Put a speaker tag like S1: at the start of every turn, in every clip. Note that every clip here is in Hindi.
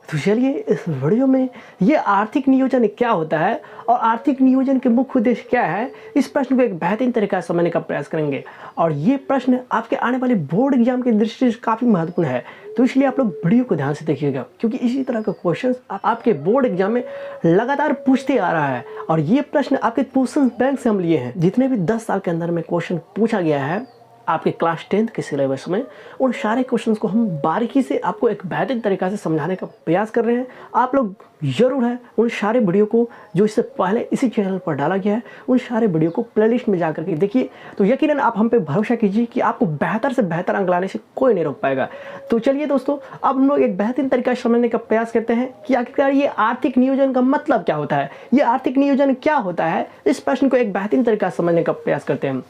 S1: तो चलिए इस वीडियो में ये आर्थिक नियोजन क्या होता है और आर्थिक नियोजन के मुख्य उद्देश्य क्या है, इस प्रश्न को एक बेहतरीन तरीका से समझने का प्रयास करेंगे। और ये प्रश्न आपके आने वाले बोर्ड एग्जाम की दृष्टि से काफ़ी महत्वपूर्ण है, तो इसलिए आप लोग वीडियो को ध्यान से देखिएगा, क्योंकि इसी तरह का क्वेश्चन आपके बोर्ड एग्जाम में लगातार पूछते आ रहा है। और ये प्रश्न आपके क्वेश्चन बैंक से हम लिए हैं। जितने भी 10 साल के अंदर में क्वेश्चन पूछा गया है आपके क्लास 10th के सिलेबस में, उन सारे क्वेश्चंस को हम बारीकी से आपको एक बेहतरीन तरीक़ा से समझाने का प्रयास कर रहे हैं। आप लोग ज़रूर है उन सारे वीडियो को जो इससे पहले इसी चैनल पर डाला गया है, उन सारे वीडियो को प्लेलिस्ट में जाकर के देखिए, तो यकीनन आप हम पे भरोसा कीजिए कि आपको बेहतर से बेहतर अंक लाने से कोई नहीं रोक पाएगा। तो चलिए दोस्तों, अब हम लोग एक बेहतरीन तरीका से समझने का प्रयास करते हैं कि आखिरकार ये आर्थिक नियोजन का मतलब क्या होता है, ये आर्थिक नियोजन क्या होता है। इस प्रश्न को एक बेहतरीन तरीका से समझने का प्रयास करते हैं।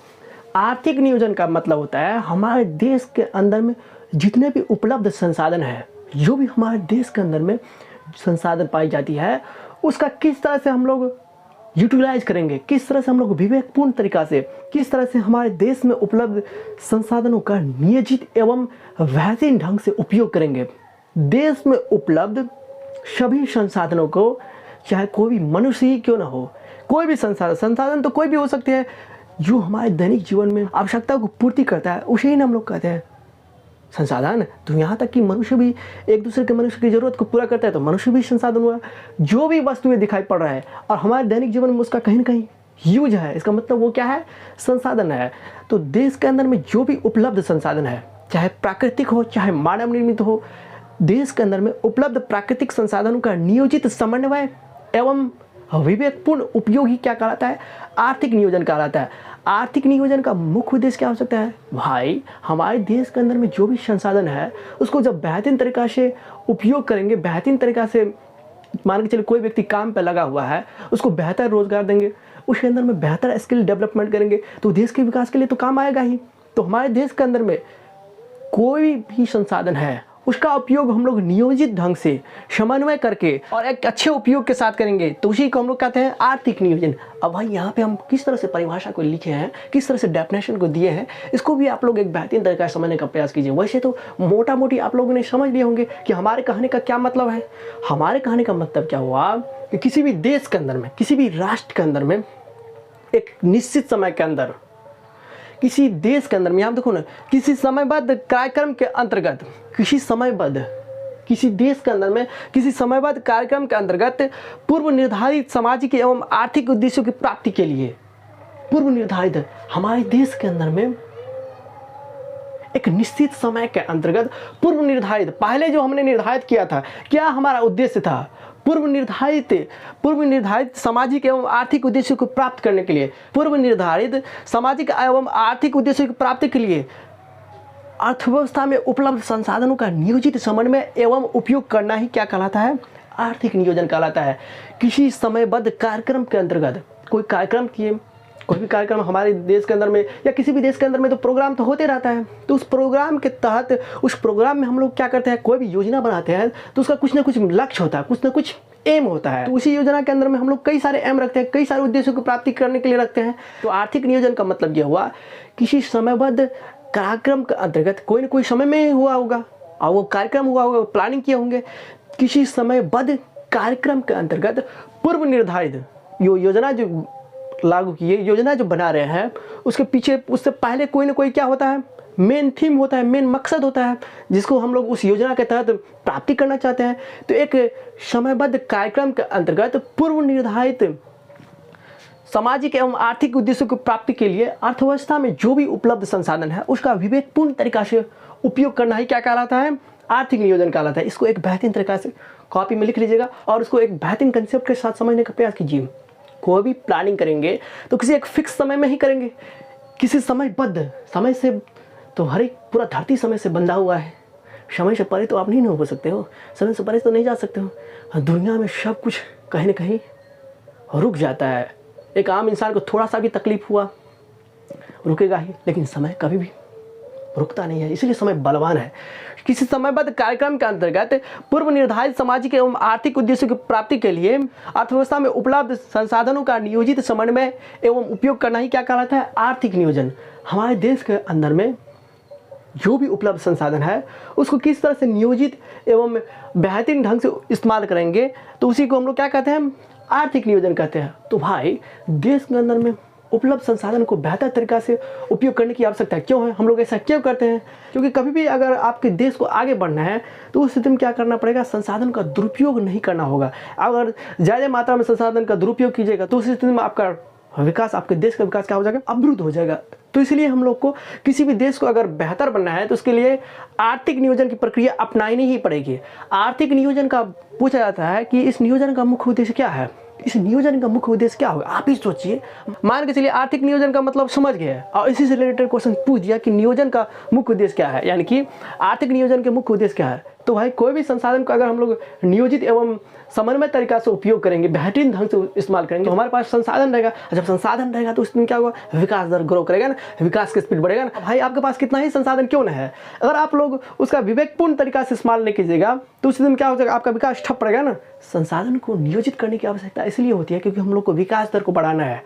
S1: आर्थिक नियोजन का मतलब होता है हमारे देश के अंदर में जितने भी उपलब्ध संसाधन है, जो भी हमारे देश के अंदर में संसाधन पाई जाती है, उसका किस तरह से हम लोग यूटिलाइज करेंगे, किस तरह से हम लोग विवेकपूर्ण तरीका से, किस तरह से हमारे देश में उपलब्ध संसाधनों का नियोजित एवं बेहतरीन ढंग से उपयोग करेंगे। देश में उपलब्ध सभी संसाधनों को, चाहे कोई भी मनुष्य ही क्यों ना हो, कोई भी संसाधन तो कोई भी हो सकते हैं, जो हमारे दैनिक जीवन में आवश्यकता को पूर्ति करता है, उसे ही हम लोग कहते हैं संसाधन। तो यहाँ तक कि मनुष्य भी एक दूसरे के मनुष्य की ज़रूरत को पूरा करता है, तो मनुष्य भी संसाधन हुआ। जो भी वस्तुएं दिखाई पड़ रहा है और हमारे दैनिक जीवन में उसका कहीं ना कहीं यूज है, इसका मतलब वो क्या है, संसाधन है। तो देश के अंदर में जो भी उपलब्ध संसाधन है, चाहे प्राकृतिक हो चाहे मानव निर्मित हो, देश के अंदर में उपलब्ध प्राकृतिक संसाधनों का नियोजित समन्वय एवं विवेकपूर्ण उपयोग ही क्या कहलाता है, आर्थिक नियोजन कहलाता है। आर्थिक नियोजन का मुख्य उद्देश्य क्या हो सकता है भाई, हमारे देश के अंदर में जो भी संसाधन है उसको जब बेहतरीन तरीका से उपयोग करेंगे, बेहतरीन तरीका से मान के चलिए कोई व्यक्ति काम पे लगा हुआ है, उसको बेहतर रोजगार देंगे, उसके अंदर में बेहतर स्किल डेवलपमेंट करेंगे, तो देश के विकास के लिए तो काम आएगा ही। तो हमारे देश के अंदर में कोई भी संसाधन है उसका उपयोग हम लोग नियोजित ढंग से समन्वय करके और एक अच्छे उपयोग के साथ करेंगे, तो उसी को हम लोग कहते हैं आर्थिक नियोजन। अब भाई यहाँ पे हम किस तरह से परिभाषा को लिखे हैं, किस तरह से डेफिनेशन को दिए हैं, इसको भी आप लोग एक बेहतरीन तरीका से समझने का प्रयास कीजिए। वैसे तो मोटा मोटी आप लोगों ने समझ लिए होंगे कि हमारे कहने का क्या मतलब है। हमारे कहने का मतलब क्या हुआ कि किसी भी देश के अंदर में, किसी भी राष्ट्र के अंदर में एक निश्चित समय के अंदर, किसी देश के अंदर में, यहाँ देखो ना, किसी समयबद्ध कार्यक्रम के अंतर्गत, किसी देश के अंदर में किसी समयबद्ध कार्यक्रम के अंतर्गत पूर्व निर्धारित सामाजिक एवं आर्थिक उद्देश्यों की प्राप्ति के लिए, पूर्व निर्धारित हमारे देश के अंदर में एक निश्चित समय के अंतर्गत पूर्व निर्धारित, पहले जो हमने निर्धारित किया था, क्या हमारा उद्देश्य था, पूर्व निर्धारित सामाजिक एवं आर्थिक उद्देश्यों को प्राप्त करने के लिए, पूर्व निर्धारित सामाजिक एवं आर्थिक उद्देश्यों की प्राप्ति के लिए अर्थव्यवस्था में उपलब्ध संसाधनों का नियोजित समन्वय एवं उपयोग करना ही क्या कहलाता है, आर्थिक नियोजन कहलाता है। किसी समयबद्ध कार्यक्रम के अंतर्गत, कोई कार्यक्रम किए, कोई भी कार्यक्रम हमारे देश के अंदर में या किसी भी देश के अंदर में तो प्रोग्राम तो होते रहता है, तो उस प्रोग्राम के तहत, उस प्रोग्राम में हम लोग क्या करते हैं, कोई भी योजना बनाते हैं तो उसका कुछ ना कुछ लक्ष्य होता है, कुछ ना कुछ एम होता है। तो उसी योजना के अंदर में हम लोग कई सारे एम रखते हैं, कई सारे उद्देश्यों को प्राप्ति करने के लिए रखते हैं। तो आर्थिक नियोजन का मतलब यह हुआ किसी समयबद्ध कार्यक्रम के अंतर्गत, कोई ना कोई समय में हुआ होगा और वो कार्यक्रम हुआ होगा, प्लानिंग किए होंगे, किसी समयबद्ध कार्यक्रम के अंतर्गत पूर्व निर्धारित योजना जो लागू किए, योजना जो बना रहे हैं, उसके पीछे, उससे पहले कोई ना कोई क्या होता है, मेन थीम होता है, मेन मकसद होता है, जिसको हम लोग उस योजना के तहत प्राप्ति करना चाहते हैं। तो एक समयबद्ध कार्यक्रम के अंतर्गत पूर्व निर्धारित सामाजिक एवं आर्थिक उद्देश्यों की प्राप्ति के लिए अर्थव्यवस्था में जो भी उपलब्ध संसाधन है उसका विवेकपूर्ण तरीका से उपयोग करना ही क्या कहलाता है, आर्थिक नियोजन कहलाता है। इसको एक बेहतरीन तरीका से कॉपी में लिख लीजिएगा और उसको एक बेहतरीन कंसेप्ट के साथ समझने का प्रयास कीजिए। कोई भी प्लानिंग करेंगे तो किसी एक फिक्स समय में ही करेंगे, किसी समयबद्ध समय से, तो हर एक पूरा धरती समय से बंधा हुआ है, समय से परे तो आप नहीं हो सकते हो, समय से परे तो नहीं जा सकते हो। दुनिया में सब कुछ कहीं ना कहीं रुक जाता है। एक आम इंसान को थोड़ा सा भी तकलीफ हुआ रुकेगा ही, लेकिन समय कभी भी रुकता नहीं है, इसलिए समय बलवान है। किसी समयबद्ध कार्यक्रम के अंतर्गत पूर्व निर्धारित सामाजिक एवं आर्थिक उद्देश्यों की प्राप्ति के लिए अर्थव्यवस्था में उपलब्ध संसाधनों का नियोजित समन्वय एवं उपयोग करना ही क्या कहलाता है, आर्थिक नियोजन। हमारे देश के अंदर में जो भी उपलब्ध संसाधन है उसको किस तरह से नियोजित एवं बेहतरीन ढंग से इस्तेमाल करेंगे, तो उसी को हम लोग क्या कहते हैं, आर्थिक नियोजन कहते हैं। तो भाई देश के अंदर में उपलब्ध संसाधन को बेहतर तरीका से उपयोग करने की आवश्यकता क्यों है, हम लोग ऐसा क्यों करते हैं? क्योंकि कभी भी अगर आपके देश को आगे बढ़ना है तो उस स्थिति में क्या करना पड़ेगा, संसाधन का दुरुपयोग नहीं करना होगा। अगर ज़्यादा मात्रा में संसाधन का दुरुपयोग कीजिएगा तो उस स्थिति में आपका विकास, आपके देश का विकास क्या हो जाएगा, अवरुद्ध हो जाएगा। तो इसलिए हम लोग को किसी भी देश को अगर बेहतर बनना है तो उसके लिए आर्थिक नियोजन की प्रक्रिया अपनानी ही पड़ेगी। आर्थिक नियोजन का पूछा जाता है कि इस नियोजन का मुख्य उद्देश्य क्या है, इस नियोजन का मुख्य उद्देश्य क्या होगा, आप ही सोचिए। मान के चलिए आर्थिक नियोजन का मतलब समझ गए और इसी से रिलेटेड क्वेश्चन पूछ दिया कि नियोजन का मुख्य उद्देश्य क्या है, यानी कि आर्थिक नियोजन के मुख्य उद्देश्य क्या है। तो भाई कोई भी संसाधन को अगर हम लोग नियोजित एवं समन्वय तरीका से उपयोग करेंगे, बेहतरीन ढंग से इस्तेमाल करेंगे, तो हमारे पास संसाधन रहेगा। जब संसाधन रहेगा तो उसमें क्या होगा, विकास दर ग्रो करेगा ना, विकास की स्पीड बढ़ेगा ना। भाई आपके पास कितना ही संसाधन क्यों ना है, अगर आप लोग उसका विवेकपूर्ण तरीका से इस्तेमाल नहीं कीजिएगा तो उस दिन क्या हो जाएगा, आपका विकास ठप पड़ेगा ना। संसाधन को नियोजित करने की आवश्यकता इसलिए होती है क्योंकि हम लोग को विकास दर को बढ़ाना है।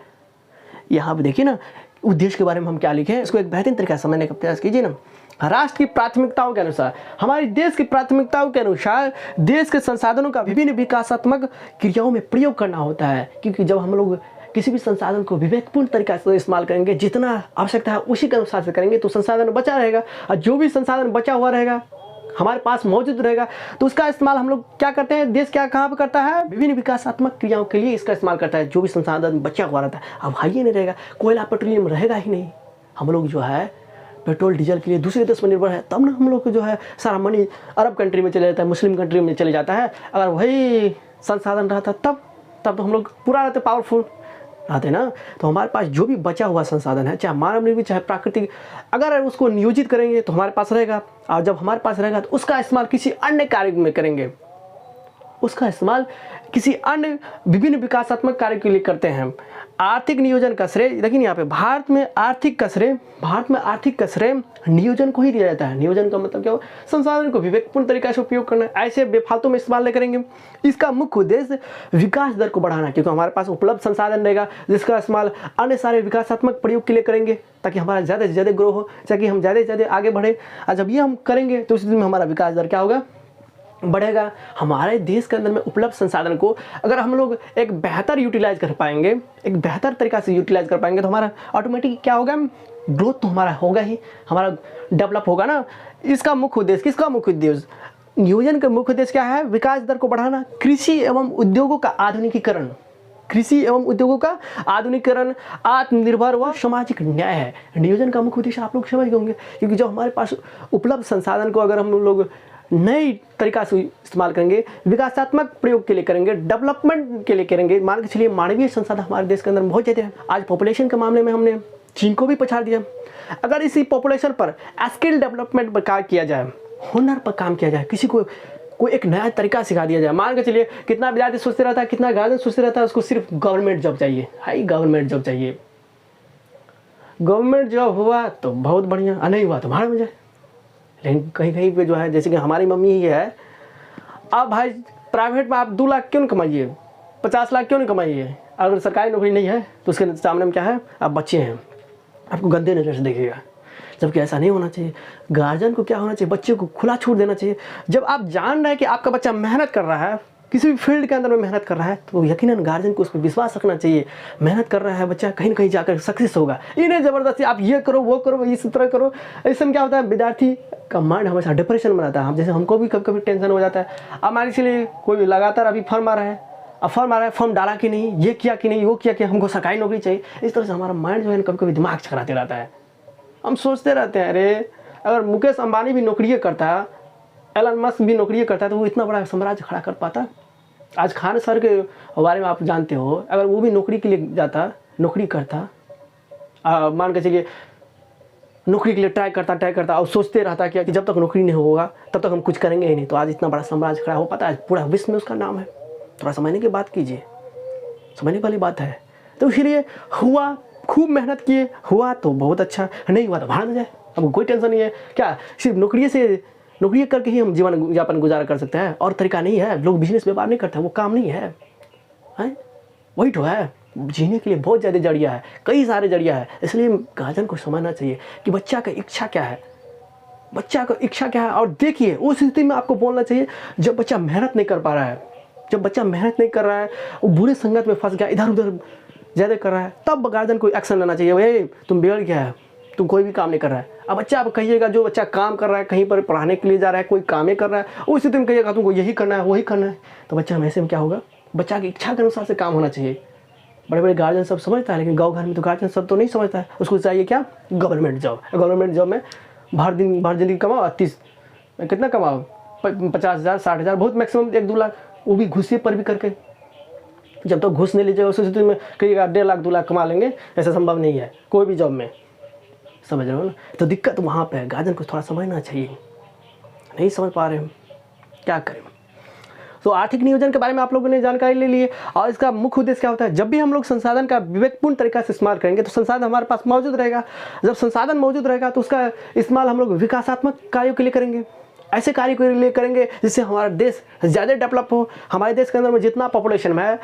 S1: यहाँ पे देखिए ना, उद्देश्य के बारे में हम क्या लिखे हैं, इसको एक बेहतरीन तरीका से समझने का प्रयास कीजिए ना। राष्ट्र की प्राथमिकताओं के अनुसार, हमारे देश की प्राथमिकताओं के अनुसार देश के संसाधनों का विभिन्न विकासात्मक क्रियाओं में प्रयोग करना होता है। क्योंकि जब हम लोग किसी भी संसाधन को विवेकपूर्ण तरीका से इस्तेमाल करेंगे, जितना आवश्यकता है उसी के अनुसार से करेंगे, तो संसाधन बचा रहेगा। और जो भी संसाधन बचा हुआ रहेगा, हमारे पास मौजूद रहेगा, तो उसका इस्तेमाल हम लोग क्या करते हैं, देश क्या कहाँ पर करता है, विभिन्न विकासात्मक क्रियाओं के लिए इसका इस्तेमाल करता है। जो भी संसाधन बचा हुआ रहता है, अब हाई नहीं रहेगा, कोयला पेट्रोलियम रहेगा ही नहीं। हम लोग जो है पेट्रोल डीजल के लिए दूसरे देश पर निर्भर है, तब ना हम लोग को जो है सारा मनी अरब कंट्री में चले जाता है, मुस्लिम कंट्री में चले जाता है। अगर वही संसाधन रहता तब तो हम लोग पूरा रहते, पावरफुल रहते ना। तो हमारे पास जो भी बचा हुआ संसाधन है, चाहे मानव निर्मित चाहे प्राकृतिक, अगर उसको नियोजित करेंगे तो हमारे पास रहेगा। और जब हमारे पास रहेगा तो उसका इस्तेमाल किसी अन्य कार्य में करेंगे, उसका इस्तेमाल किसी अन्य विभिन्न विकासात्मक कार्य के लिए करते हैं। आर्थिक नियोजन का श्रेय देखिए यहाँ पे, भारत में आर्थिक का श्रेय नियोजन को ही दिया जाता है। नियोजन का मतलब क्या हो, संसाधन को विवेकपूर्ण तरीका से उपयोग करना, ऐसे बेफालतू में इस्तेमाल नहीं करेंगे। इसका मुख्य उद्देश्य विकास दर को बढ़ाना, क्योंकि हमारे पास उपलब्ध संसाधन रहेगा जिसका इस्तेमाल अन्य सारे विकासात्मक प्रयोग के लिए करेंगे, ताकि हमारा ज़्यादा से ज़्यादा ग्रो हो, ताकि हम ज़्यादा से ज़्यादा आगे बढ़े। और जब ये हम करेंगे तो उस दिन में हमारा विकास दर क्या होगा, बढ़ेगा। हमारे देश के अंदर में उपलब्ध संसाधन को अगर हम लोग एक बेहतर यूटिलाइज कर पाएंगे, एक बेहतर तरीका से यूटिलाइज कर पाएंगे, तो हमारा ऑटोमेटिक क्या होगा, ग्रोथ तो हमारा होगा ही, हमारा डेवलप होगा ना। इसका मुख्य उद्देश्य, किसका मुख्य उद्देश्य, नियोजन का मुख्य उद्देश्य क्या है, विकास दर को बढ़ाना, कृषि एवं उद्योगों का आधुनिकीकरण, कृषि एवं उद्योगों का आधुनिकीकरण, आत्मनिर्भर व सामाजिक न्याय है। नियोजन का मुख्य उद्देश्य आप लोग समझ गए होंगे, क्योंकि जब हमारे पास उपलब्ध संसाधन को अगर हम लोग नई तरीका से इस्तेमाल करेंगे, विकासात्मक प्रयोग के लिए करेंगे, डेवलपमेंट के लिए करेंगे। मान के चलिए मानवीय संसाधन हमारे देश के अंदर बहुत ज़्यादा है। आज पॉपुलेशन के मामले में हमने चीन को भी पछाड़ दिया। अगर इसी पॉपुलेशन पर स्किल डेवलपमेंट पर काम किया जाए, हुनर पर काम किया जाए, किसी को कोई एक नया तरीका सिखा दिया जाए। मान के चलिए कितना विद्यार्थी सोचते रहता है, कितना गार्जियन सोचते रहता है उसको सिर्फ गवर्नमेंट जॉब चाहिए, हाई गवर्नमेंट जॉब चाहिए, गवर्नमेंट जॉब हुआ तो बहुत बढ़िया, नहीं हुआ तो भाड़ में जाए। लेकिन कहीं कहीं पे जो है, जैसे कि हमारी मम्मी ही है, अब भाई प्राइवेट में आप 2 लाख क्यों नहीं कमाइए, 50 लाख क्यों नहीं कमाइए, अगर सरकारी नौकरी नहीं है तो उसके सामने में क्या है, आप बच्चे हैं, आपको गंदे नज़र से देखेगा। जबकि ऐसा नहीं होना चाहिए। गार्जियन को क्या होना चाहिए, बच्चे को खुला छूट देना चाहिए। जब आप जान रहे हैं कि आपका बच्चा मेहनत कर रहा है, किसी भी फील्ड के अंदर में मेहनत कर रहा है, तो यकीनन गार्जियन को उस पर विश्वास रखना चाहिए। मेहनत कर रहा है बच्चा, कहीं ना कहीं जाकर सक्सेस होगा। इन्हें ज़बरदस्ती आप ये करो वो करो इस तरह करो, इससे क्या होता है, विद्यार्थी का माइंड हमेशा डिप्रेशन में रहता है। हम जैसे हमको भी कभी कभी टेंशन हो जाता है। अब मान इसलिए कोई लगातार अभी फॉर्म आ रहा है, अब फॉर्म आ रहा है, फॉर्म डाला कि नहीं, ये किया कि नहीं, वो किया कि हमको सरकारी नौकरी चाहिए। इस तरह से हमारा माइंड जो है कभी कभी दिमाग चकराते रहता है। हम सोचते रहते हैं, अरे अगर मुकेश अंबानी भी नौकरी करता है, एलन मस्क भी नौकरी करता है, तो वो इतना बड़ा साम्राज्य खड़ा कर पाता। आज खान सर के बारे में आप जानते हो, अगर वो भी नौकरी के लिए जाता, नौकरी करता, मान के चलिए नौकरी के लिए ट्राई करता और सोचते रहता कि जब तक नौकरी नहीं होगा तब तक हम कुछ करेंगे ही नहीं, तो आज इतना बड़ा साम्राज्य खड़ा हो पाता है। पूरा विश्व में उसका नाम है। थोड़ा समझने की बात कीजिए, समझने वाली बात है। तो इसीलिए हुआ, खूब मेहनत किए, हुआ तो बहुत अच्छा, नहीं हुआ तो भाड़ में जाए, अब कोई टेंशन नहीं है। क्या सिर्फ नौकरी करके ही हम जीवन यापन गुजारा कर सकते हैं? और तरीका नहीं है। लोग बिजनेस व्यापार नहीं करते, वो काम नहीं है, वही तो है। जीने के लिए बहुत ज़्यादा जरिया है, कई सारे जरिया है। इसलिए गार्जियन को समझना चाहिए कि बच्चा का इच्छा क्या है, बच्चा का इच्छा क्या है। और देखिए उस स्थिति में आपको बोलना चाहिए, जब बच्चा मेहनत नहीं कर पा रहा है, जब बच्चा मेहनत नहीं कर रहा है, वो बुरे संगत में फंस गया, इधर उधर ज़्यादा कर रहा है, तब गार्जियन को एक्शन लेना चाहिए। भाई तुम बिगड़ गया है, तुम कोई भी काम नहीं कर रहा है। अब बच्चा आप कहिएगा, जो बच्चा काम कर रहा है, कहीं पर पढ़ाने के लिए जा रहा है, कोई काम ही कर रहा है, उस स्थिति में कहिएगा तुमको यही करना है वही करना है, तो बच्चा हमेशा में क्या होगा, बच्चा की इच्छा के अनुसार से काम होना चाहिए। बड़े बड़े गार्जियन सब समझता है, लेकिन गाँव घर में तो गार्जियन सब तो नहीं समझता है। उसको चाहिए क्या, गवर्नमेंट जॉब। गवर्नमेंट जॉब में भर जिंदगी कमाओ, 30 कितना कमाओ, 50,000 60,000, बहुत मैक्सिमम 1-2 लाख, वो भी घुसिए पर भी करके। जब तक घुस नहीं लीजिएगा उस स्थिति में कहिएगा 1.5 लाख 2 लाख कमा लेंगे, ऐसा संभव नहीं है कोई भी जॉब में, समझ रहे हो ना। तो दिक्कत वहाँ पे है, गार्जियन को थोड़ा समझना चाहिए, नहीं समझ पा रहे हम, क्या करें। तो आर्थिक नियोजन के बारे में आप लोगों ने जानकारी ले ली है, और इसका मुख्य उद्देश्य क्या होता है। जब भी हम लोग संसाधन का विवेकपूर्ण तरीका से इस्तेमाल करेंगे तो संसाधन हमारे पास मौजूद रहेगा। जब संसाधन मौजूद रहेगा तो उसका इस्तेमाल हम लोग विकासात्मक कार्यों के लिए करेंगे, ऐसे कार्य के लिए करेंगे जिससे हमारा देश ज़्यादा डेवलप हो। हमारे देश के अंदर में जितना पॉपुलेशन है,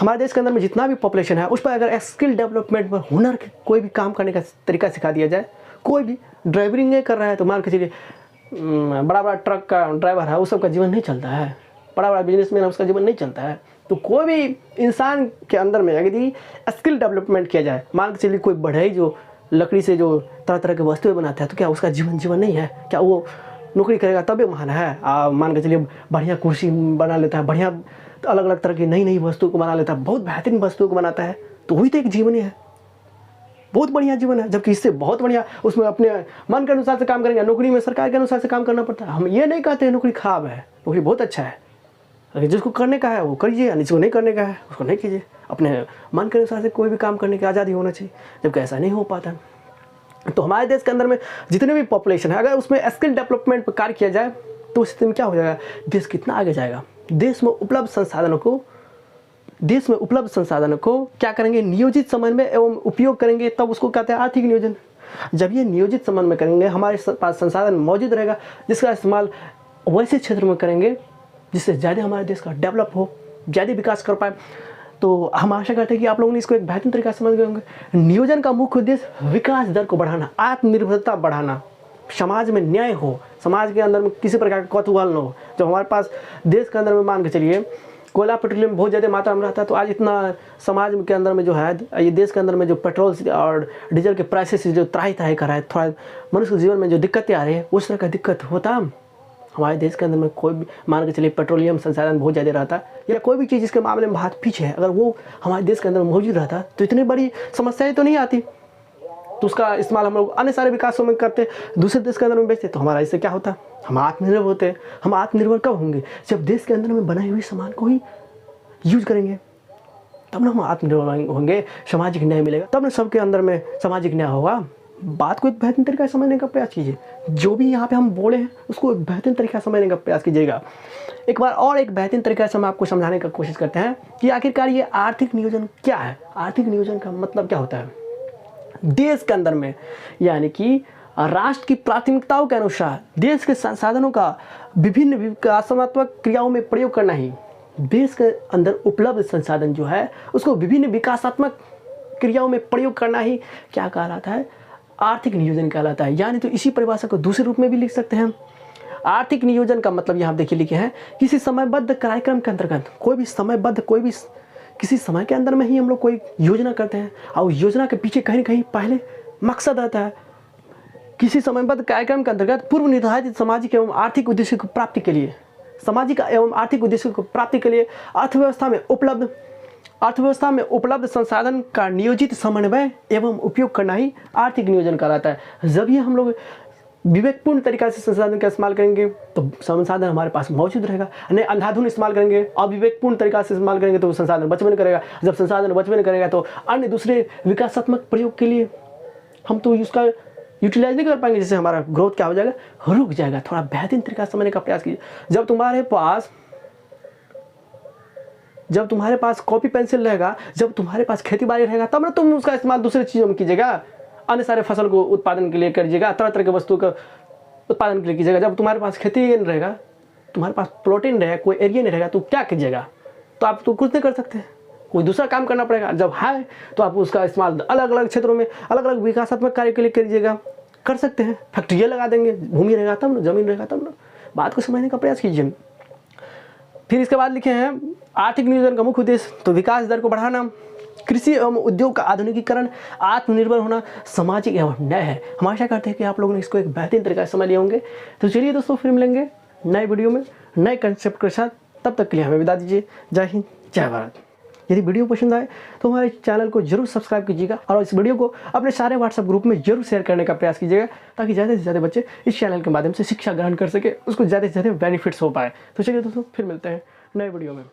S1: हमारे देश के अंदर में जितना भी पॉपुलेशन है, उस पर अगर स्किल डेवलपमेंट पर हुनर कोई भी काम करने का तरीका सिखा दिया जाए। कोई भी ड्राइवरिंग नहीं कर रहा है तो मान के चलिए बड़ा बड़ा ट्रक का ड्राइवर है, उस सबका जीवन नहीं चलता है, बड़ा बड़ा बिजनेसमैन है, उसका जीवन नहीं चलता है। तो कोई भी इंसान के अंदर में यदि स्किल डेवलपमेंट किया जाए, मान के चलिए कोई बढ़ई जो लकड़ी से जो तरह तरह की वस्तुएं बनाता है, तो क्या उसका जीवन नहीं है, क्या वो नौकरी करेगा तभी महान है। मान के चलिए बढ़िया कुर्सी बना लेता है, बढ़िया अलग अलग तरह की नई नई वस्तुओं को बना लेता है, बहुत बेहतरीन वस्तुओं को बनाता है, तो वही तो एक जीवन है, बहुत बढ़िया जीवन है। जबकि इससे बहुत बढ़िया उसमें अपने मन के अनुसार से काम करेंगे। नौकरी में सरकार के अनुसार से काम करना पड़ता है। हम ये नहीं कहते नौकरी खराब है, नौकरी बहुत अच्छा है, लेकिन जिसको करने का है वो करिए, जिसको नहीं करने का है उसको नहीं कीजिए। अपने मन के अनुसार से कोई भी काम करने की आज़ादी होना चाहिए, जबकि ऐसा नहीं हो पाता। तो हमारे देश के अंदर में जितने भी पॉपुलेशन है, अगर उसमें स्किल डेवलपमेंट पर कार्य किया जाए तो उस स्थिति में क्या हो जाएगा, देश कितना आगे जाएगा। देश में उपलब्ध संसाधनों को क्या करेंगे, नियोजित समन्वय एवं उपयोग करेंगे, तब उसको कहते हैं आर्थिक नियोजन। जब ये नियोजित समन्वय करेंगे, हमारे पास संसाधन मौजूद रहेगा, जिसका इस्तेमाल वैसे क्षेत्र में करेंगे जिससे ज़्यादा हमारे देश का डेवलप हो, ज़्यादा विकास कर पाए। तो हम आशा करते हैं कि आप लोगों ने इसको एक बेहतरीन तरीके से समझ गए होंगे। नियोजन का मुख्य उद्देश्य विकास दर को बढ़ाना, आत्मनिर्भरता बढ़ाना, समाज में न्याय हो, समाज के अंदर में किसी प्रकार का कौतूहल न हो। जब हमारे पास देश के अंदर में मान के चलिए कोयला पेट्रोलियम बहुत ज़्यादा मात्रा में रहता है, तो आज इतना समाज के अंदर में जो है, ये देश के अंदर में जो पेट्रोल और डीजल के प्राइसेस जो त्राही कर रहा है, थोड़ा मनुष्य के जीवन में जो दिक्कतें आ रही है, उस तरह का दिक्कत होता। हमारे देश के अंदर में कोई भी मान के चलिए पेट्रोलियम संसाधन बहुत ज़्यादा रहता है, या कोई भी चीज़ इसके मामले में हाथ पीछे है, अगर वो हमारे देश के अंदर मौजूद रहता तो इतनी बड़ी समस्याएं तो नहीं आती। तो उसका इस्तेमाल हम लोग अन्य सारे विकासों में करते, दूसरे देश के अंदर में बेचते, तो हमारा इससे क्या होता, हम आत्मनिर्भर होते। हम आत्मनिर्भर कब होंगे, जब देश के अंदर में बनाई हुई सामान को ही यूज करेंगे, तब ना हम आत्मनिर्भर होंगे, सामाजिक न्याय मिलेगा, तब ना सबके अंदर में सामाजिक न्याय होगा। बात को एक बेहतरीन तरीका से समझने का प्रयास कीजिए, जो भी यहाँ पे हम बोले हैं उसको एक बेहतरीन तरीका से समझने का प्रयास कीजिएगा। एक बार और एक बेहतरीन तरीका से हम आपको समझाने का कोशिश करते हैं कि आखिरकार ये आर्थिक नियोजन क्या है। आर्थिक नियोजन का मतलब क्या होता है, देश के अंदर में यानी कि राष्ट्र की प्राथमिकताओं के अनुसार देश के संसाधनों का विभिन्न विकासात्मक क्रियाओं में प्रयोग करना ही, देश के अंदर उपलब्ध संसाधन जो है उसको विभिन्न विकासात्मक क्रियाओं में प्रयोग करना ही क्या कहलाता है, आर्थिक नियोजन कहलाता है। यानी तो इसी परिभाषा को दूसरे रूप में भी लिख सकते हैं। आर्थिक नियोजन का मतलब यहाँ देखिए लिखे हैं, किसी समयबद्ध कार्यक्रम के अंतर्गत किसी समय के अंदर में ही हम लोग कोई योजना करते हैं, और योजना के पीछे कहीं ना कहीं पहले मकसद आता है। किसी समयबद्ध कार्यक्रम के अंतर्गत पूर्व निर्धारित सामाजिक एवं आर्थिक उद्देश्य की प्राप्ति के लिए, सामाजिक एवं आर्थिक उद्देश्य को प्राप्ति के लिए अर्थव्यवस्था में उपलब्ध संसाधन का नियोजित समन्वय एवं उपयोग करना ही आर्थिक नियोजन कहलाता है। जब ये हम लोग विवेकपूर्ण तरीका से संसाधन का इस्तेमाल करेंगे तो संसाधन हमारे पास मौजूद रहेगा, नहीं अंधाधुन इस्तेमाल करेंगे, अविवेकपूर्ण तरीका से इस्तेमाल करेंगे तो संसाधन बचबे नहीं करेगा। जब संसाधन बचबे नहीं करेगा तो अन्य दूसरे विकासात्मक प्रयोग के लिए हम तो उसका यूटिलाइज नहीं कर पाएंगे, जिससे हमारा ग्रोथ क्या हो जाएगा, रुक जाएगा। थोड़ा बेहतरीन तरीका से समझने का प्रयास कीजिए। जब तुम्हारे पास कॉपी पेंसिल रहेगा, जब तुम्हारे पास खेती बाड़ी रहेगा, तब ना तुम उसका इस्तेमाल दूसरी चीज़ों में कीजिएगा, अन्य सारे फसल को उत्पादन के लिए करिएगा, तरह तरह के वस्तु का उत्पादन के लिए कीजिएगा। जब तुम्हारे पास खेती नहीं रहेगा, तुम्हारे पास प्लॉट नहीं रहेगा, कोई एरिया नहीं रहेगा, तो क्या कीजिएगा, तो आप तो कुछ नहीं कर सकते, कोई दूसरा काम करना पड़ेगा। जब है तो आप उसका इस्तेमाल अलग अलग क्षेत्रों में अलग अलग विकासात्मक कार्य के लिए करिएगा। कर सकते हैं, फैक्ट्रियाँ लगा देंगे, भूमि रहेगा तब ना, ज़मीन रहेगा तब ना। बात को समझने का प्रयास कीजिए। फिर इसके बाद लिखे हैं आर्थिक नियोजन का मुख्य उद्देश्य तो विकास दर को बढ़ाना, कृषि एवं उद्योग का आधुनिकीकरण, आत्मनिर्भर होना, सामाजिक एवं न्याय है। हम आशा करते हैं कि आप लोगों ने इसको एक बेहतरीन तरीके से समझ लिए होंगे। तो चलिए दोस्तों, फिर मिलेंगे नए वीडियो में नए कंसेप्ट के साथ। तब तक के लिए हमें विदा दीजिए। जय हिंद, जय भारत। यदि वीडियो पसंद आए तो हमारे चैनल को जरूर सब्सक्राइब कीजिएगा और इस वीडियो को अपने सारे व्हाट्सएप ग्रुप में जरूर शेयर करने का प्रयास कीजिएगा, ताकि ज़्यादा से ज़्यादा बच्चे इस चैनल के माध्यम से शिक्षा ग्रहण कर सके, उसको ज़्यादा से ज़्यादा बेनिफिट्स हो पाए। तो चलिए दोस्तों, फिर मिलते हैं नए वीडियो में।